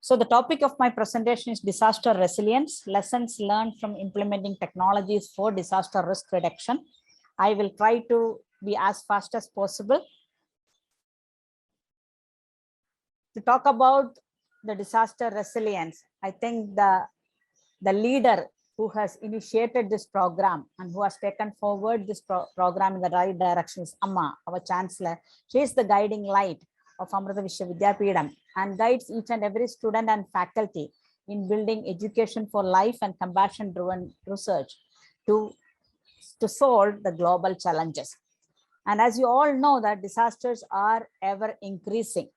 So the topic of my presentation is disaster resilience, lessons learned from implementing technologies for disaster risk reduction. I will try to be as fast as possible. To talk about the disaster resilience, I think the leader who has initiated this program and who has taken forward this program in the right direction is Amma, our chancellor. She is the guiding light of Amrita Vishwa Vidyapeetham and guides each and every student and faculty in building education for life and compassion-driven research to solve the global challenges. And as you all know that disasters are ever increasing.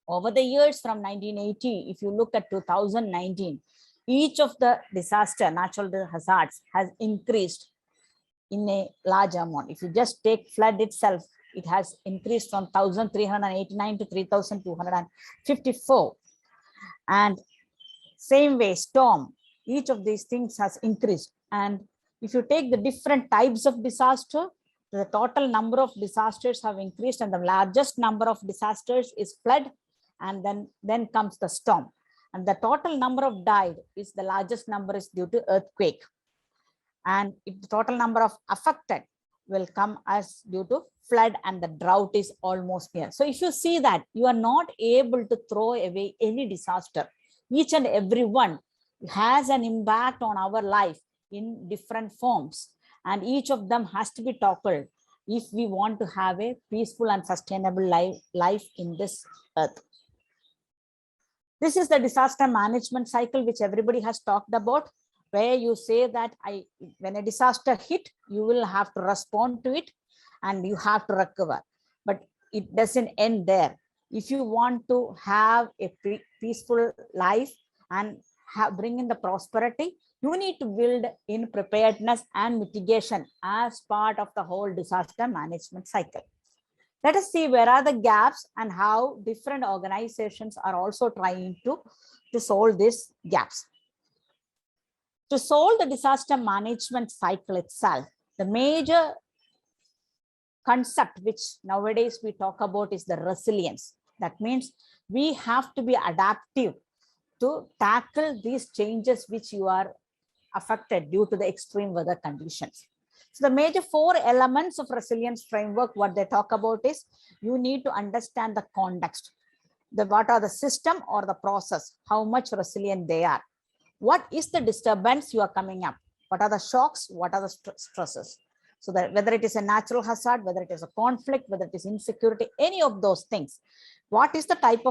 Over the years from 1980, if you look at 2019, each of the natural hazards has increased in a large amount. If you just take flood itself, it has increased from 1,389 to 3,254. And same way, storm, each of these things has increased. And if you take the different types of disaster, the total number of disasters have increased, and the largest number of disasters is flood, and then comes the storm. And the total number of died is the largest number is due to earthquake. And if the total number of affected will come as due to flood, and the drought is almost near. So if you see that you are not able to throw away any disaster, each and every one has an impact on our life in different forms, and each of them has to be tackled if we want to have a peaceful and sustainable life in this earth. This is the disaster management cycle, which everybody has talked about, where you say that when a disaster hit, you will have to respond to it and you have to recover. But it doesn't end there. If you want to have a peaceful life and bring in the prosperity, you need to build in preparedness and mitigation as part of the whole disaster management cycle. Let us see where are the gaps and how different organizations are also trying to solve these gaps. To solve the disaster management cycle itself, the major concept which nowadays we talk about is the resilience. That means we have to be adaptive to tackle these changes which you are affected due to the extreme weather conditions. So the major 4 elements of resilience framework, what they talk about is you need to understand the context. What are the system or the process, how much resilient they are. What is the disturbance you are coming up? What are the shocks? What are the stresses? So that whether it is a natural hazard, whether it is a conflict, whether it is insecurity, any of those things. What is the type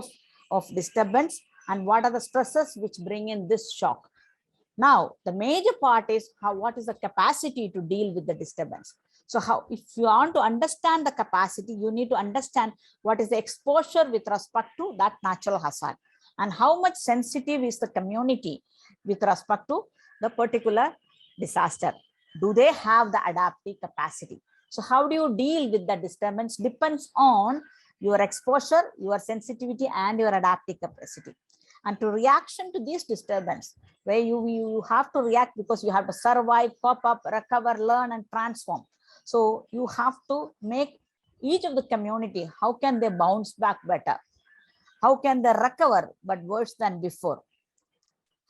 of disturbance and what are the stresses which bring in this shock? Now, the major part is what is the capacity to deal with the disturbance. So if you want to understand the capacity, you need to understand what is the exposure with respect to that natural hazard and how much sensitive is the community with respect to the particular disaster. Do they have the adaptive capacity? So how do you deal with the disturbance depends on your exposure, your sensitivity, and your adaptive capacity. And to reaction to this disturbance, where you have to react because you have to survive, pop up, recover, learn, and transform. So you have to make each of the community, how can they bounce back better? How can they recover, but worse than before?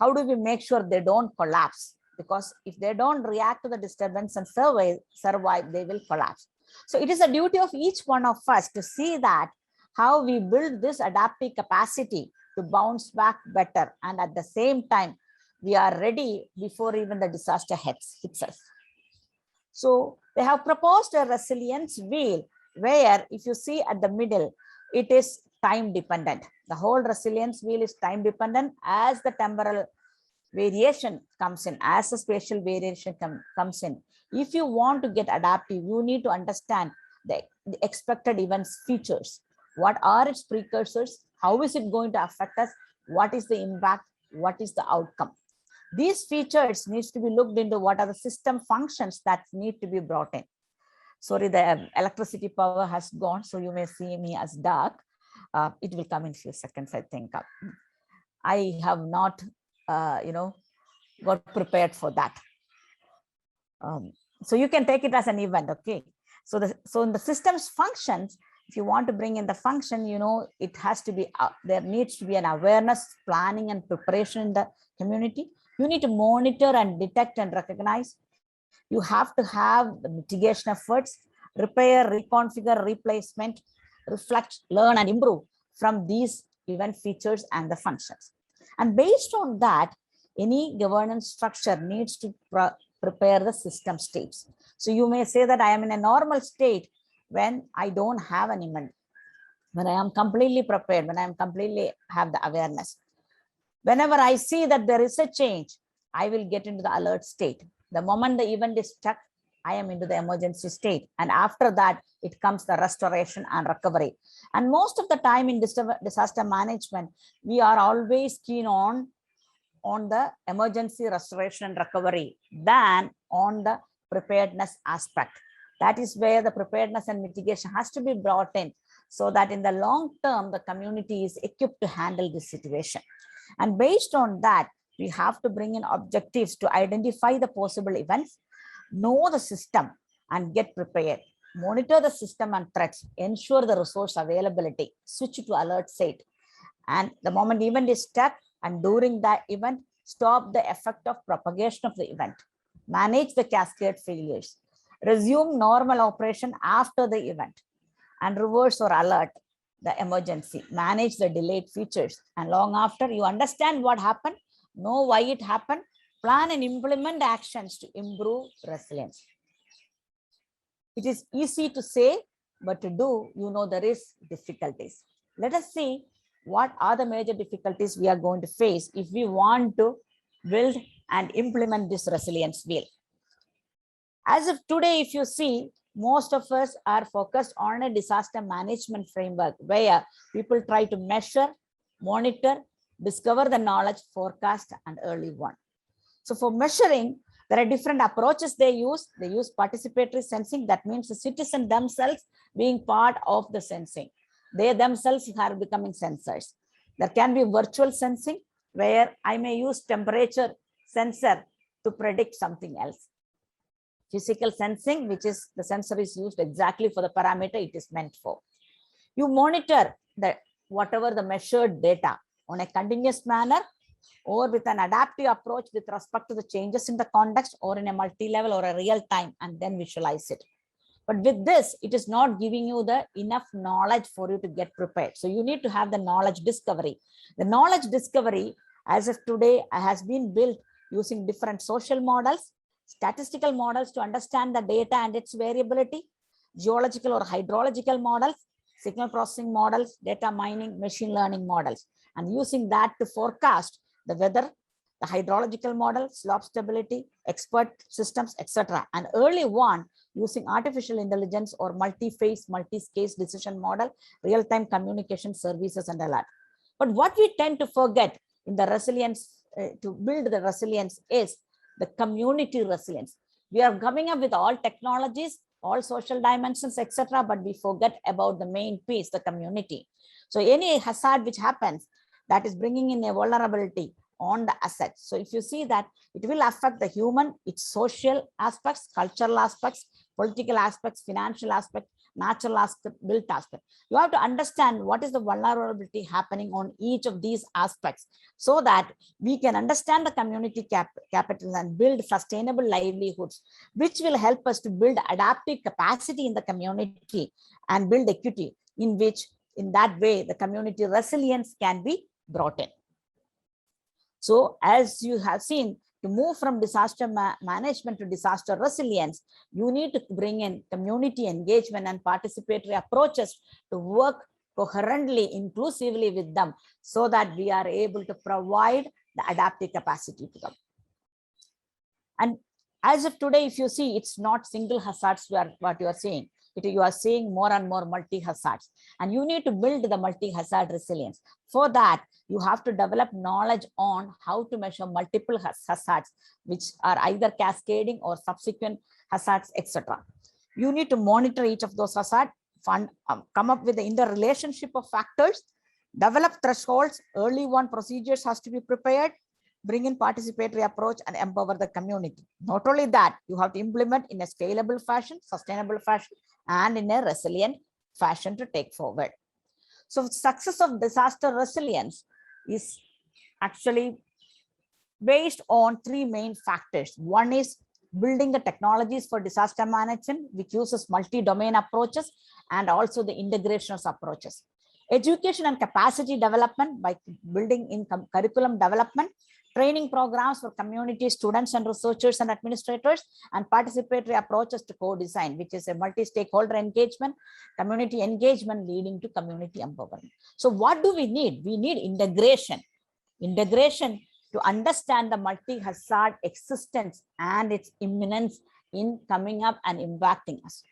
How do we make sure they don't collapse? Because if they don't react to the disturbance and survive, they will collapse. So it is a duty of each one of us to see that how we build this adaptive capacity to bounce back better. And at the same time, we are ready before even the disaster hits us. So they have proposed a resilience wheel where if you see at the middle, it is time dependent. The whole resilience wheel is time dependent as the temporal variation comes in, as the spatial variation comes in. If you want to get adaptive, you need to understand the expected events features. What are its precursors? How is it going to affect us? What is the impact? What is the outcome? These features needs to be looked into. What are the system functions that need to be brought in? Sorry, the electricity power has gone, so you may see me as dark. It will come in a few seconds, I think. I have not, got prepared for that. So you can take it as an event, okay? So in the system's functions, If you want to bring in the function, it has to be, there needs to be an awareness, planning and preparation in the community. You need to monitor and detect and recognize. You have to have the mitigation efforts, repair, reconfigure, replacement, reflect, learn and improve from these event features and the functions. And based on that, any governance structure needs to prepare the system states. So you may say that I am in a normal state when I don't have an event, when I am completely prepared, when I am completely have the awareness. Whenever I see that there is a change, I will get into the alert state. The moment the event is stuck, I am into the emergency state. And after that, it comes the restoration and recovery. And most of the time in disaster management, we are always keen on the emergency restoration and recovery than on the preparedness aspect. That is where the preparedness and mitigation has to be brought in, so that in the long term, the community is equipped to handle this situation. And based on that, we have to bring in objectives to identify the possible events, know the system and get prepared, monitor the system and threats, ensure the resource availability, switch to alert state. And the moment event is stuck, and during that event, stop the effect of propagation of the event, manage the cascade failures, resume normal operation after the event, and reverse or alert the emergency, manage the delayed features. And long after you understand what happened, know why it happened, plan and implement actions to improve resilience. It is easy to say, but to do, there is difficulties. Let us see what are the major difficulties we are going to face if we want to build and implement this resilience wheel. As of today, if you see, most of us are focused on a disaster management framework where people try to measure, monitor, discover the knowledge, forecast, and early warn. So for measuring, there are different approaches they use. They use participatory sensing. That means the citizen themselves being part of the sensing. They themselves are becoming sensors. There can be virtual sensing where I may use temperature sensor to predict something else. Physical sensing, which is the sensor is used exactly for the parameter it is meant for. You monitor whatever the measured data on a continuous manner or with an adaptive approach with respect to the changes in the context or in a multi-level or a real time, and then visualize it. But with this, it is not giving you the enough knowledge for you to get prepared. So you need to have the knowledge discovery. The knowledge discovery, as of today, has been built using different social models, statistical models to understand the data and its variability, geological or hydrological models, signal processing models, data mining, machine learning models, and using that to forecast the weather, the hydrological model, slope stability, expert systems, etc. And early one using artificial intelligence or multi-phase, multi-case decision model, real-time communication services and alert. But what we tend to forget in the resilience, to build the resilience, is the community resilience. We are coming up with all technologies, all social dimensions, etc., but we forget about the main piece, the community. So any hazard which happens, that is bringing in a vulnerability on the assets. So if you see that, it will affect the human, its social aspects, cultural aspects, political aspects, financial aspects, natural aspect, built aspect. You have to understand what is the vulnerability happening on each of these aspects, so that we can understand the community capital and build sustainable livelihoods, which will help us to build adaptive capacity in the community and build equity, in which, in that way, the community resilience can be brought in. So as you have seen, to move from disaster management to disaster resilience, you need to bring in community engagement and participatory approaches to work coherently, inclusively with them, so that we are able to provide the adaptive capacity to them. And as of today, if you see, it's not single hazards what you are seeing. You are seeing more and more multi-hazards, and you need to build the multi-hazard resilience. For that, you have to develop knowledge on how to measure multiple hazards, which are either cascading or subsequent hazards, etc. You need to monitor each of those hazards, come up with the interrelationship of factors, develop thresholds, early warn procedures has to be prepared, bring in participatory approach and empower the community. Not only that, you have to implement in a scalable fashion, sustainable fashion, and in a resilient fashion to take forward. So success of disaster resilience is actually based on three main factors. One is building the technologies for disaster management, which uses multi-domain approaches and also the integration of approaches. Education and capacity development by building in curriculum development, training programs for community students and researchers and administrators, and participatory approaches to co-design, which is a multi-stakeholder engagement, community engagement leading to community empowerment. So what do we need? We need integration. Integration to understand the multi-hazard existence and its imminence in coming up and impacting us.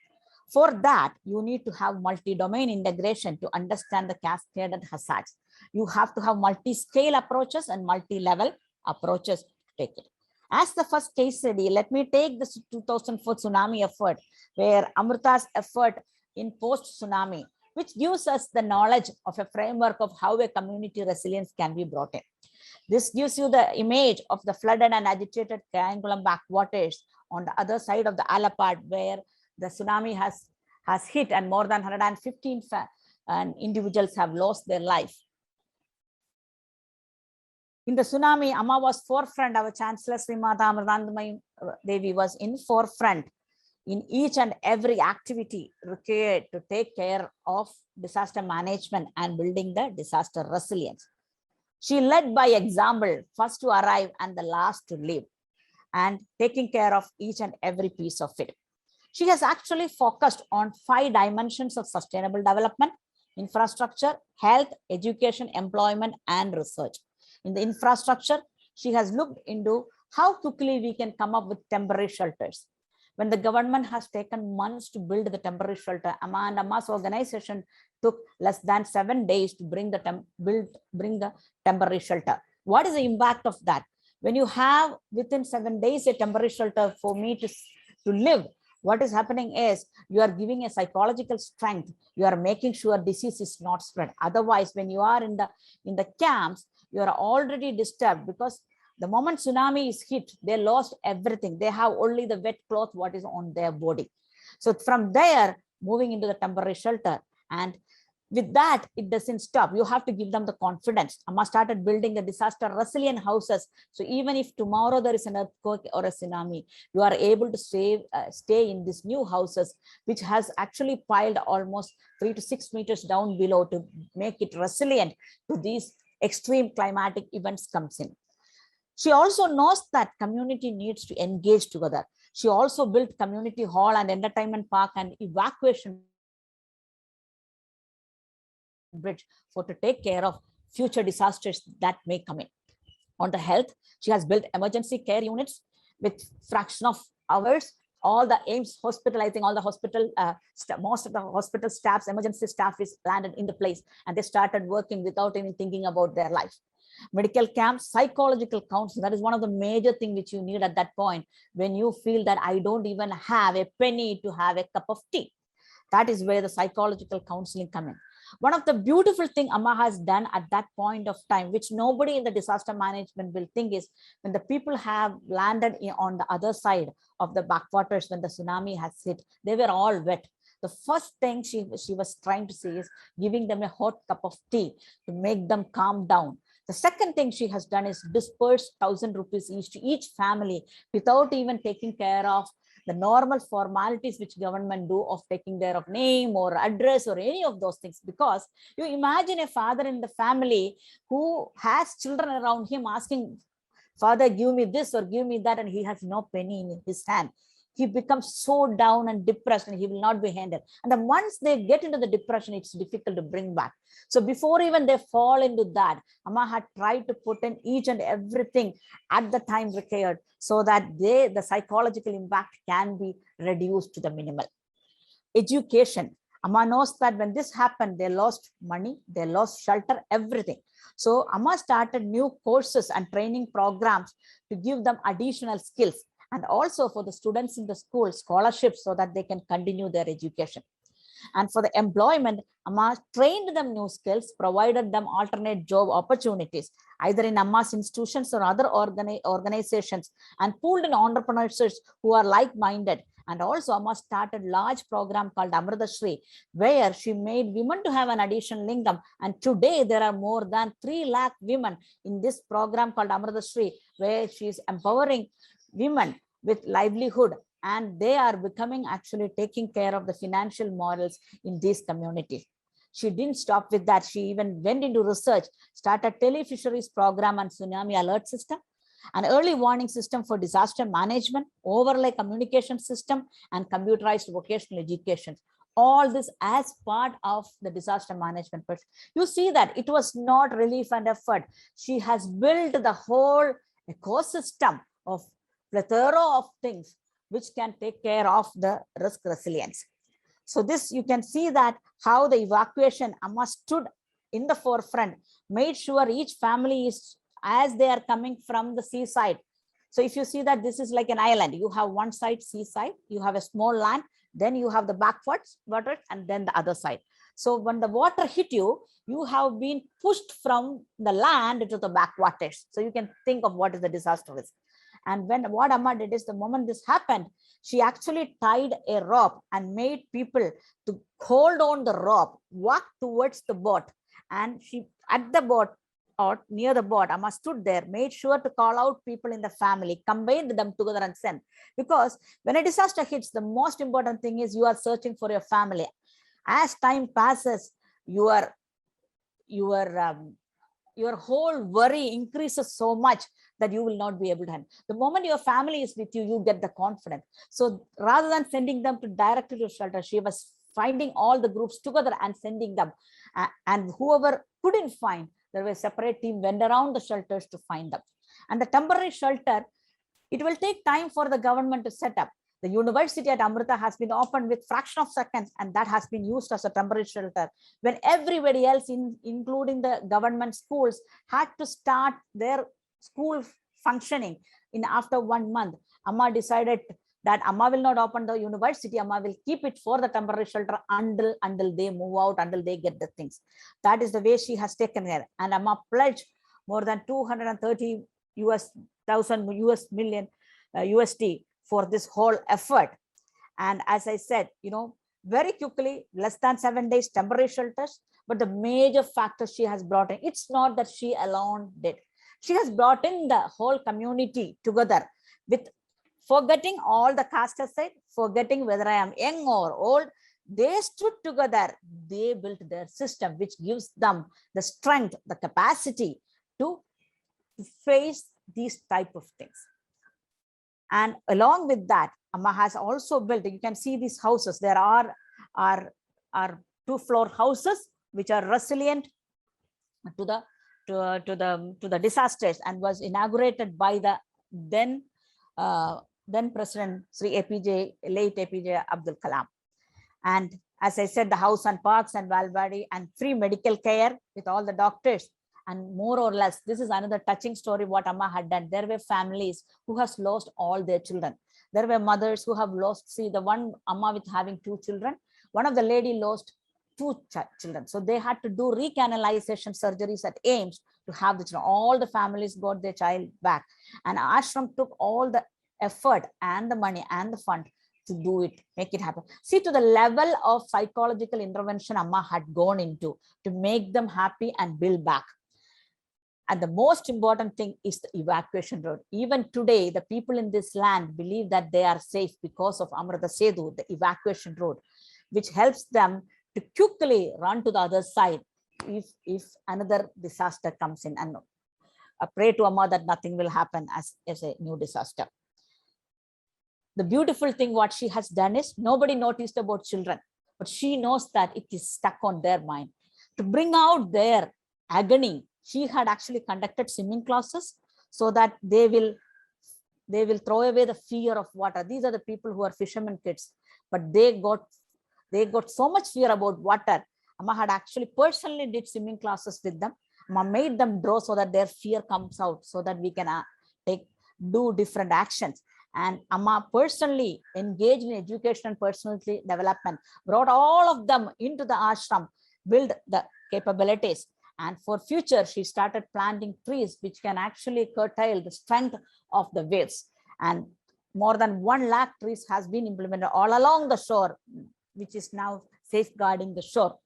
For that, you need to have multi-domain integration to understand the cascaded hazards. You have to have multi-scale approaches and multi-level approaches to take it. As the first case study, let me take this 2004 tsunami effort, where Amrita's effort in post-tsunami, which gives us the knowledge of a framework of how a community resilience can be brought in. This gives you the image of the flooded and agitated Kayankulam backwaters on the other side of the Alapad, where the tsunami has hit and more than 115 individuals have lost their life. In the tsunami, Amma was forefront. Our Chancellor Srimata Amritanandamayi Devi was in forefront in each and every activity required to take care of disaster management and building the disaster resilience. She led by example, first to arrive and the last to leave, and taking care of each and every piece of it. She has actually focused on 5 dimensions of sustainable development: infrastructure, health, education, employment, and research. In the infrastructure, she has looked into how quickly we can come up with temporary shelters. When the government has taken months to build the temporary shelter, Amma and Amma's organization took less than 7 days to bring the temporary shelter. What is the impact of that? When you have within 7 days a temporary shelter for me to live, what is happening is you are giving a psychological strength. You are making sure disease is not spread. Otherwise, when you are in the camps, you are already disturbed, because the moment tsunami is hit, they lost everything. They have only the wet cloth, what is on their body. So from there, moving into the temporary shelter, and with that, it doesn't stop. You have to give them the confidence. Amma started building the disaster resilient houses. So even if tomorrow there is an earthquake or a tsunami, you are able to stay in these new houses, which has actually piled almost 3 to 6 meters down below to make it resilient to these extreme climatic events comes in. She also knows that community needs to engage together. She also built community hall and entertainment park and evacuation bridge to take care of future disasters that may come in. On the health, she has built emergency care units with fraction of hours. All the AIIMS hospitalizing, all the hospital, most of the hospital staffs, emergency staff is landed in the place, and they started working without even thinking about their life. Medical camps, psychological counseling, that is one of the major things which you need at that point when you feel that I don't even have a penny to have a cup of tea. That is where the psychological counseling come in. One of the beautiful thing Amma has done at that point of time, which nobody in the disaster management will think, is when the people have landed on the other side of the backwaters, when the tsunami has hit, they were all wet. The first thing she was trying to say is giving them a hot cup of tea to make them calm down. The second thing she has done is disperse 1,000 rupees each to each family without even taking care of the normal formalities which government do of taking care of name or address or any of those things. Because you imagine a father in the family who has children around him asking, Father, give me this or give me that, and he has no penny in his hand. He becomes so down and depressed, and he will not be handled. And then once they get into the depression, it's difficult to bring back. So before even they fall into that, Amma had tried to put in each and everything at the time required so that the psychological impact can be reduced to the minimal. Education. Amma knows that when this happened, they lost money, they lost shelter, everything. So Amma started new courses and training programs to give them additional skills, and also for the students in the school, scholarships so that they can continue their education. And for the employment, Amma trained them new skills, provided them alternate job opportunities, either in Amma's institutions or other organizations, and pulled in entrepreneurs who are like-minded And also Amma started large program called Amrita Shri, where she made women to have an additional income. And today there are more than 3 lakh women in this program called Amrita Shri, where she is empowering women with livelihood, and they are becoming actually taking care of the financial morals in these communities. She didn't stop with that. She even went into research, started telefisheries program and tsunami alert system, an early warning system for disaster management, overlay communication system, and computerized vocational education. All this as part of the disaster management. But you see that it was not relief and effort. She has built the whole ecosystem of plethora of things which can take care of the risk resilience. So this, you can see that how the evacuation Amma stood in the forefront, made sure each family is, as they are coming from the seaside. So if you see that this is like an island, you have one side seaside, you have a small land, then you have the backwards water, and then the other side. So when the water hit you, you have been pushed from the land to the backwaters. So you can think of what is the disaster risk. And when what Amma did is, the moment this happened, she actually tied a rope and made people to hold on the rope, walk towards the boat. And she, at the boat or near the boat, Amma stood there, made sure to call out people in the family, combined them together and sent. Because when a disaster hits, the most important thing is you are searching for your family. As time passes, your whole worry increases so much that you will not be able to handle. The moment your family is with you, you get the confidence. So rather than sending them to directly to shelter, she was finding all the groups together and sending them. And whoever couldn't find, there was a separate team went around the shelters to find them. And the temporary shelter, it will take time for the government to set up. The university at Amrita has been opened with fraction of seconds, and that has been used as a temporary shelter. When everybody else, including the government schools, had to start their school functioning in after 1 month, Amma decided that Amma will not open the university. Amma will keep it for the temporary shelter until they move out, until they get the things. That is the way she has taken care. And Amma pledged more than 230 US million USD for this whole effort. And as I said, very quickly, less than 7 days, temporary shelters. But the major factor she has brought in, it's not that she alone did. She has brought in the whole community together, with forgetting all the caste aside, forgetting whether I am young or old. They stood together. They built their system, which gives them the strength, the capacity to face these type of things. And along with that, Amma has also built, you can see these houses. There are 2-floor houses which are resilient to the disasters, and was inaugurated by the then President Sri late APJ Abdul Kalam. And as I said, the house and parks and Valvadi and free medical care with all the doctors. And more or less, this is another touching story what Amma had done. There were families who has lost all their children. There were mothers who have lost, see the one Amma with having 2 children, one of the lady lost 2 children. So they had to do recanalization surgeries at AIMS to have the children. All the families got their child back. And Ashram took all the effort and the money and the fund to do it, make it happen. See, to the level of psychological intervention Amma had gone into to make them happy and build back. And the most important thing is the evacuation road. Even today, the people in this land believe that they are safe because of Amrita Setu, the evacuation road, which helps them to quickly run to the other side if another disaster comes in. And pray to Amma that nothing will happen as a new disaster. The beautiful thing what she has done is, nobody noticed about children, but she knows that it is stuck on their mind. To bring out their agony, she had actually conducted swimming classes so that they will throw away the fear of water. These are the people who are fishermen kids, but they got so much fear about water. Amma had actually personally did swimming classes with them. Amma made them draw so that their fear comes out, so that we can do different actions. And Amma personally engaged in education and personality development, brought all of them into the ashram, build the capabilities. And for future, she started planting trees which can actually curtail the strength of the waves. And more than 1 lakh trees has been implemented all along the shore, which is now safeguarding the shore.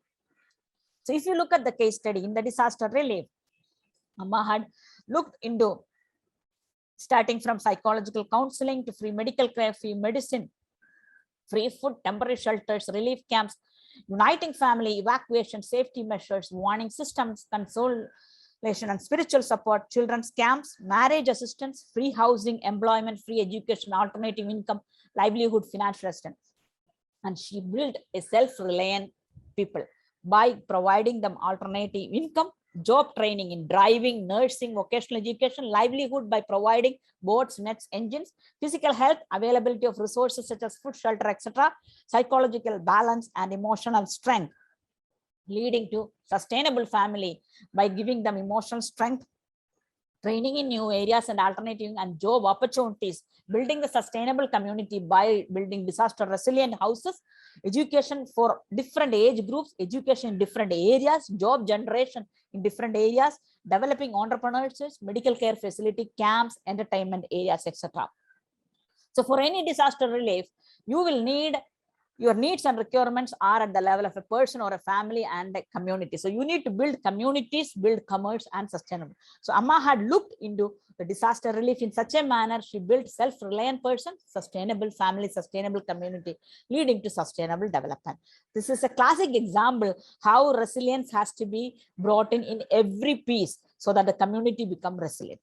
So if you look at the case study in the disaster relief, Amma had looked into starting from psychological counseling to free medical care, free medicine, free food, temporary shelters, relief camps, uniting family, evacuation, safety measures, warning systems, consolation and spiritual support, children's camps, marriage assistance, free housing, employment, free education, alternative income, livelihood, financial assistance. And she built a self-reliant people by providing them alternative income, job training in driving, nursing, vocational education, livelihood by providing boats, nets, engines, physical health, availability of resources such as food, shelter, etc., psychological balance and emotional strength, leading to sustainable family by giving them emotional strength, training in new areas and alternative and job opportunities, building the sustainable community by building disaster resilient houses, education for different age groups, education in different areas, job generation in different areas, developing entrepreneurs, medical care facility, camps, entertainment areas, etc. So for any disaster relief, you will need your needs and requirements are at the level of a person or a family and a community. So you need to build communities, build commerce and sustainable. So Amma had looked into the disaster relief in such a manner. She built self-reliant person, sustainable family, sustainable community, leading to sustainable development. This is a classic example how resilience has to be brought in every piece so that the community become resilient.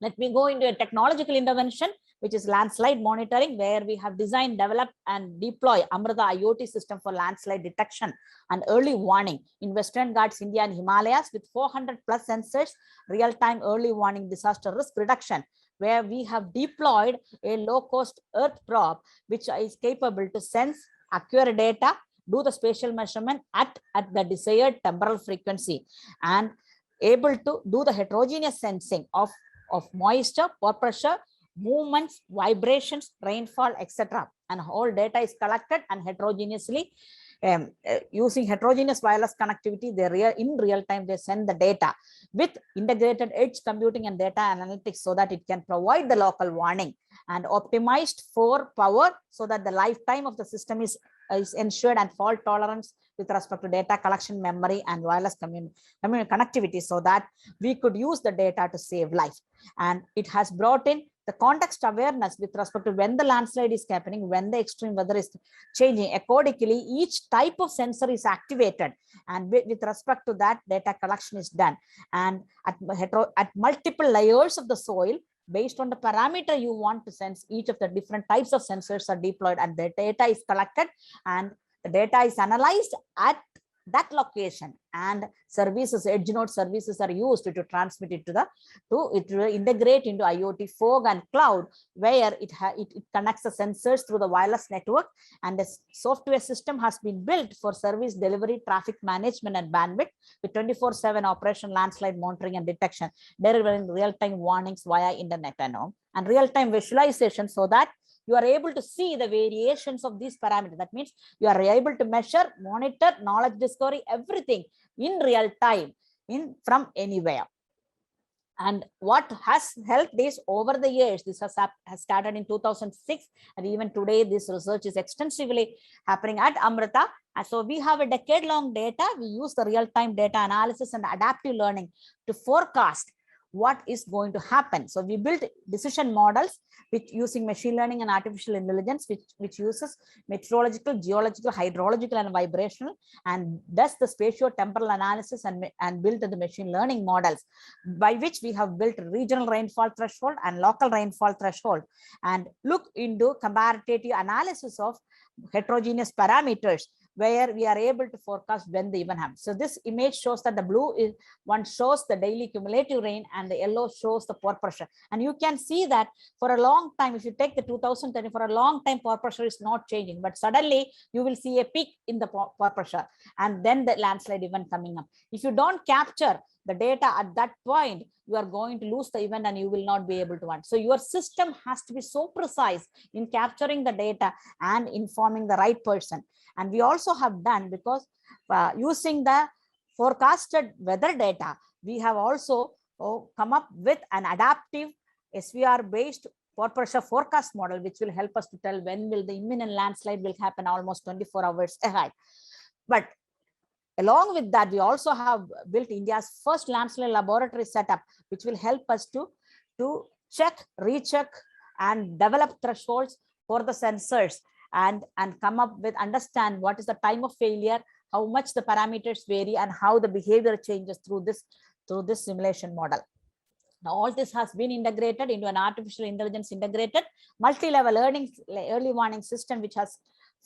Let me go into a technological intervention, which is landslide monitoring, where we have designed, developed, and deploy Amrita IoT system for landslide detection and early warning in Western Ghats, India and Himalayas with 400 plus sensors, real-time early warning disaster risk reduction, where we have deployed a low-cost Earth probe, which is capable to sense accurate data, do the spatial measurement at the desired temporal frequency, and able to do the heterogeneous sensing of moisture, pore pressure, movements, vibrations, rainfall, etc. And all data is collected and heterogeneously using heterogeneous wireless connectivity. In real time they send the data with integrated edge computing and data analytics so that it can provide the local warning, and optimized for power so that the lifetime of the system is ensured, and fault tolerance with respect to data collection, memory and wireless connectivity so that we could use the data to save life. And it has brought in the context awareness with respect to when the landslide is happening, when the extreme weather is changing. Accordingly, each type of sensor is activated, and with respect to that, data collection is done. And at multiple layers of the soil, based on the parameter you want to sense, each of the different types of sensors are deployed, and the data is collected, and the data is analyzed at that location, and services, edge node services are used to transmit it to integrate into IoT fog and cloud, where it connects the sensors through the wireless network, and the software system has been built for service delivery, traffic management and bandwidth with 24/7 operation, landslide monitoring and detection, delivering real-time warnings via internet and real-time visualization so that you are able to see the variations of these parameters. That means you are able to measure, monitor, knowledge discovery, everything in real time from anywhere. And what has helped this over the years, this has started in 2006, and even today this research is extensively happening at Amrita. And so we have a decade-long data. We use the real-time data analysis and adaptive learning to forecast what is going to happen. So we built decision models which using machine learning and artificial intelligence, which uses meteorological, geological, hydrological and vibrational, and does the spatio-temporal analysis and built the machine learning models, by which we have built regional rainfall threshold and local rainfall threshold, and look into comparative analysis of heterogeneous parameters, where we are able to forecast when the event happens. So this image shows that the blue is one shows the daily cumulative rain, and the yellow shows the pore pressure. And you can see that for a long time, if you take the 2030, for a long time, pore pressure is not changing, but suddenly you will see a peak in the pore pressure, and then the landslide event coming up. If you don't capture the data at that point, you are going to lose the event and you will not be able to run. So your system has to be so precise in capturing the data and informing the right person. And we also have done, because using the forecasted weather data, we have also come up with an adaptive SVR based pore pressure forecast model, which will help us to tell when will the imminent landslide will happen almost 24 hours ahead. But along with that, we also have built India's first landslide laboratory setup, which will help us to check, recheck, and develop thresholds for the sensors and come up with, understand what is the time of failure, how much the parameters vary, and how the behavior changes through this simulation model. Now, all this has been integrated into an artificial intelligence integrated multi-level early warning system, which has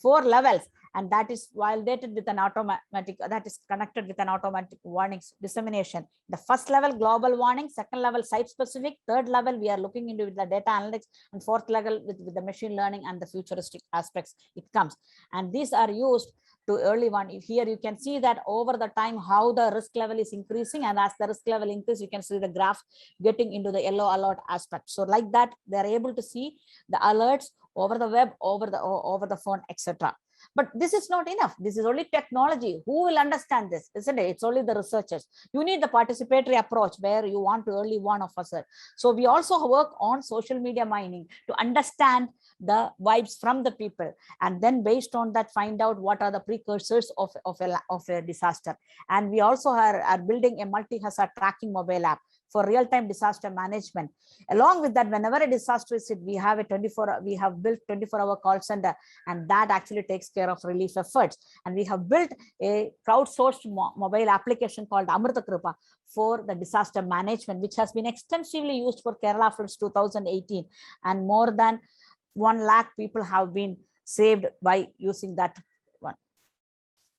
4 levels, and that is validated with an automatic, that is connected with an automatic warnings dissemination. The first level, global warning; second level, site specific; third level, we are looking into the data analytics; and fourth level with the machine learning and the futuristic aspects it comes. And these are used to early warning. Here you can see that over the time how the risk level is increasing, and as the risk level increases, you can see the graph getting into the yellow alert aspect. So like that, they are able to see the alerts over the web, over the phone, etc. But this is not enough. This is only technology. Who will understand this, isn't it? It's only the researchers. You need the participatory approach where you want to early warn of us. So we also work on social media mining to understand the vibes from the people, and then based on that find out what are the precursors of a disaster. And we also are building a multi-hazard tracking mobile app for real-time disaster management. Along with that, whenever a disaster is hit, we have built 24-hour call center, and that actually takes care of relief efforts. And we have built a crowdsourced mobile application called Amrita Kripa for the disaster management, which has been extensively used for Kerala floods 2018, and more than 1 lakh people have been saved by using that one.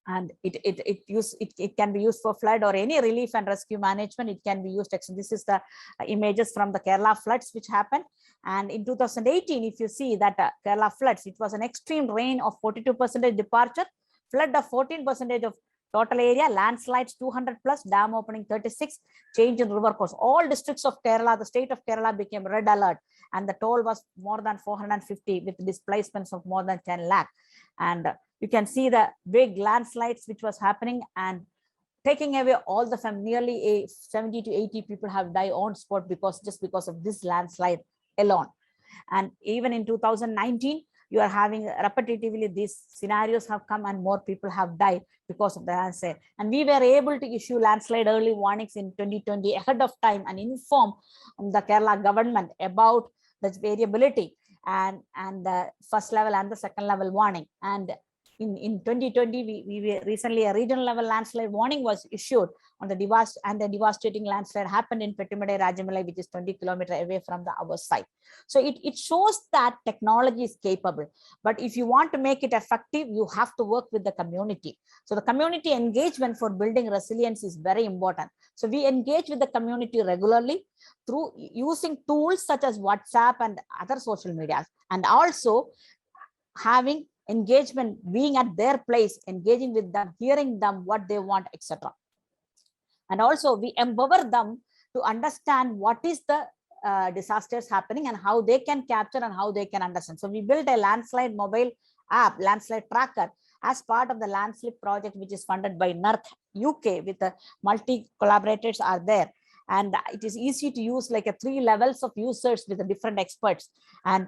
And it can be used for flood or any relief and rescue management. It can be used. This is the images from the Kerala floods which happened. And in 2018, if you see that Kerala floods, it was an extreme rain of 42% departure, flood of 14% of total area, landslides 200 plus, dam opening 36, change in river course. All districts of Kerala, the state of Kerala became red alert, and the toll was more than 450 with displacements of more than 10 lakh. And you can see the big landslides which was happening and taking away all the nearly 70 to 80 people have died on spot just because of this landslide alone. And even in 2019, you are having repetitively these scenarios have come and more people have died because of the landslide. And we were able to issue landslide early warnings in 2020 ahead of time and inform the Kerala government about the variability and the first level and the second level warning. And in 2020, we recently a regional level landslide warning was issued on the devastating landslide happened in Pettimade Rajamalai, which is 20 kilometers away from our site. So it shows that technology is capable, but if you want to make it effective, you have to work with the community. So the community engagement for building resilience is very important. So we engage with the community regularly through using tools such as WhatsApp and other social media, and also having engagement, being at their place, engaging with them, hearing them, what they want, etc. And also we empower them to understand what is the disasters happening and how they can capture and how they can understand. So we built a landslide mobile app, landslide tracker, as part of the landslide project, which is funded by NERC UK, with multi collaborators are there. And it is easy to use, like 3 levels of users with the different experts. And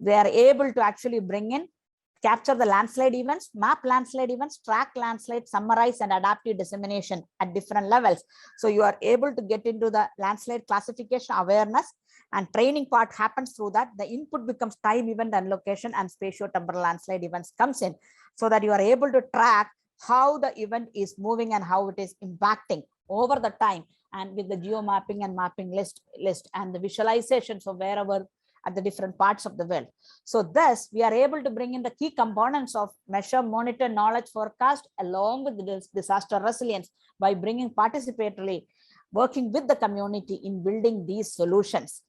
they are able to actually bring in, capture the landslide events, map landslide events, track landslide, summarize and adaptive dissemination at different levels. So you are able to get into the landslide classification awareness, and training part happens through that. The input becomes time, event and location, and spatio-temporal landslide events comes in, so that you are able to track how the event is moving and how it is impacting over the time, and with the geo mapping and mapping list and the visualizations of wherever at the different parts of the world. So thus we are able to bring in the key components of measure, monitor, knowledge, forecast, along with the disaster resilience, by bringing participatorily, working with the community in building these solutions,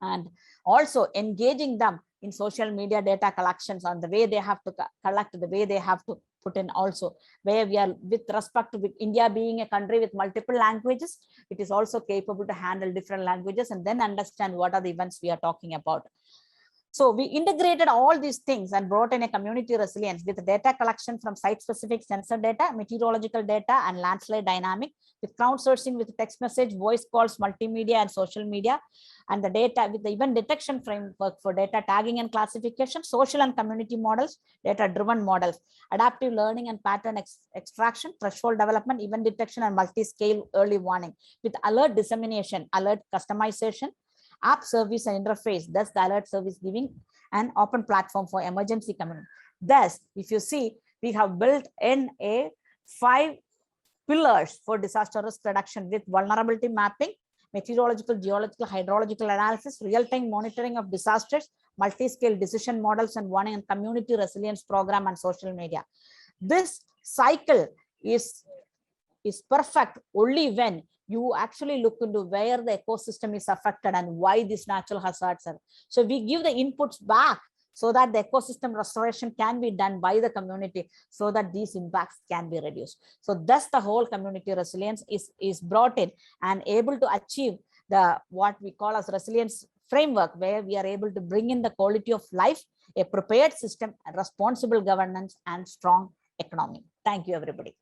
and also engaging them in social media data collections on the way they have to collect, the way they have to put in, also where we are with respect to India being a country with multiple languages, it is also capable to handle different languages and then understand what are the events we are talking about. So we integrated all these things and brought in a community resilience with data collection from site-specific sensor data, meteorological data, and landslide dynamic, with crowdsourcing with text message, voice calls, multimedia, and social media, and the data with the event detection framework for data tagging and classification, social and community models, data-driven models, adaptive learning and pattern extraction, threshold development, event detection, and multi-scale early warning, with alert dissemination, alert customization, app service and interface, thus the alert service giving an open platform for emergency community. Thus, if you see, we have built in a 5 pillars for disaster risk reduction with vulnerability mapping, meteorological, geological, hydrological analysis, real-time monitoring of disasters, multi-scale decision models and warning, and community resilience program and social media. This cycle is perfect only when you actually look into where the ecosystem is affected and why these natural hazards are. So we give the inputs back so that the ecosystem restoration can be done by the community so that these impacts can be reduced. So thus the whole community resilience is brought in and able to achieve the what we call as resilience framework, where we are able to bring in the quality of life, a prepared system, responsible governance, and strong economy. Thank you, everybody.